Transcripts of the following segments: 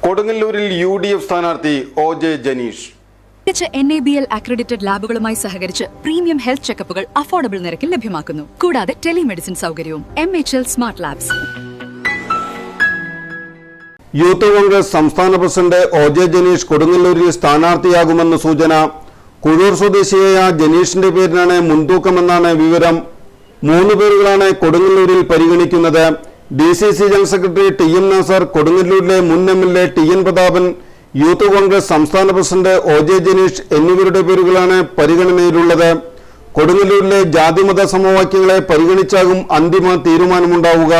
കൊടുങ്ങല്ലൂരിൽ UDF സ്ഥാനാർത്ഥി OJ Janeesh. NABL accredited ലാബുകളുമായി സഹകരിച്ച് പ്രീമിയം ഹെൽത്ത് ചെക്കപ്പുകൾ അഫോർഡബിൾ നിരക്കിൽ ലഭ്യമാക്കുന്നു. കൂടാതെ ടെലിമെഡിസിൻ സൗകര്യവും. MHL smart labs. Youth Congress സംസ്ഥാന പ്രസിഡന്റ് OJ ജനീഷ് കൊടുങ്ങല്ലൂരിൽ സ്ഥാനാർത്ഥിയാകുമെന്ന് സൂചന. കുഴൂർ സ്വദേശിയായ ജനീഷിന്റെ പേരിനാണ് മുൻതൂക്കമെന്നാണ് വിവരം. 3 പേരുകളാണ് കൊടുങ്ങല്ലൂരിൽ പരിഗണിക്കുന്നത്. DCC general secretary TM Nasar, കൊടുങ്ങല്ലൂരിലെ മുൻ MLA TN Prathapan, youth Congress സംസ്ഥാന പ്രസിഡന്റ് OJ ജനീഷ് എന്നിവരുടെ പേരുകളാണ് പരിഗണനയിലുള്ളത്. കൊടുങ്ങല്ലൂരിലെ ജാതിമത സമവാക്യങ്ങളെ പരിഗണിച്ചാകും അന്തിമ തീരുമാനമുണ്ടാവുക.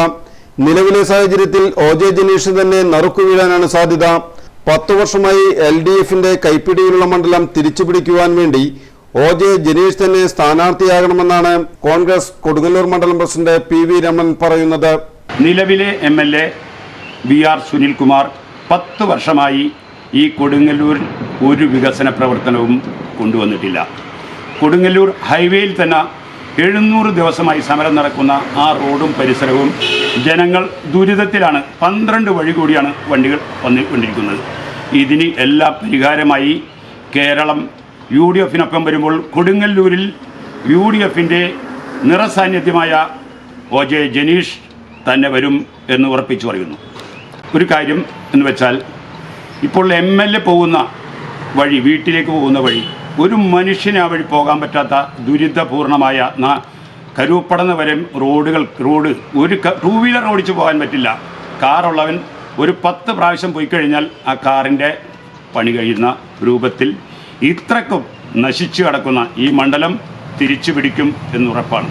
നിലവിലെ സാഹചര്യത്തിൽ OJ ജനീഷ് തന്നെ നറുക്കു വീഴാനാണ് സാധ്യത. 10 വർഷമായി LDFന്റെ കൈപ്പിടിയിലുള്ള മണ്ഡലം തിരിച്ചുപിടിക്കുവാൻ വേണ്ടി OJ ജനീഷ് തന്നെ സ്ഥാനാർത്ഥിയാകണമെന്നാണ് കോൺഗ്രസ് കൊടുങ്ങല്ലൂർ മണ്ഡലം പ്രസിഡന്റ് PV രമൺ പറയുന്നത്. നിലവിലെ MLA VR സുനിൽകുമാർ 10 വർഷമായി ഈ കൊടുങ്ങല്ലൂരിൽ ഒരു വികസന പ്രവർത്തനവും കൊണ്ടുവന്നിട്ടില്ല. കൊടുങ്ങല്ലൂർ ഹൈവേയിൽ തന്നെ 700 ദിവസമായി സമരം നടക്കുന്ന ആ റോഡും പരിസരവും ജനങ്ങൾ ദുരിതത്തിലാണ്. 12 വഴി കൂടിയാണ് വണ്ടികൾ വന്നുകൊണ്ടിരിക്കുന്നത്. ഇതിന് എല്ലാ പരിഹാരമായി കേരളം UDFനൊപ്പം വരുമ്പോൾ കൊടുങ്ങല്ലൂരിൽ UDFന്റെ നിറസാന്നിധ്യമായ OJ ജനീഷ് തന്നെ വരും എന്ന് ഉറപ്പിച്ചു പറയുന്നു. ഒരു കാര്യം എന്ന് വെച്ചാൽ, ഇപ്പോൾ MLA പോകുന്ന വഴി, വീട്ടിലേക്ക് പോകുന്ന വഴി, ഒരു മനുഷ്യന് ആ വഴി പോകാൻ പറ്റാത്ത ദുരിതപൂർണമായ കരൂപ്പടന്ന് വരെ റോഡ് ഒരു 2 വീലർ ഓടിച്ചു പോകാൻ പറ്റില്ല. കാറുള്ളവൻ ഒരു 10 പ്രാവശ്യം പോയി കഴിഞ്ഞാൽ ആ കാറിൻ്റെ പണി കഴിയുന്ന രൂപത്തിൽ ഇത്രക്കും നശിച്ചു കിടക്കുന്ന ഈ മണ്ഡലം തിരിച്ചു പിടിക്കും എന്നുറപ്പാണ്.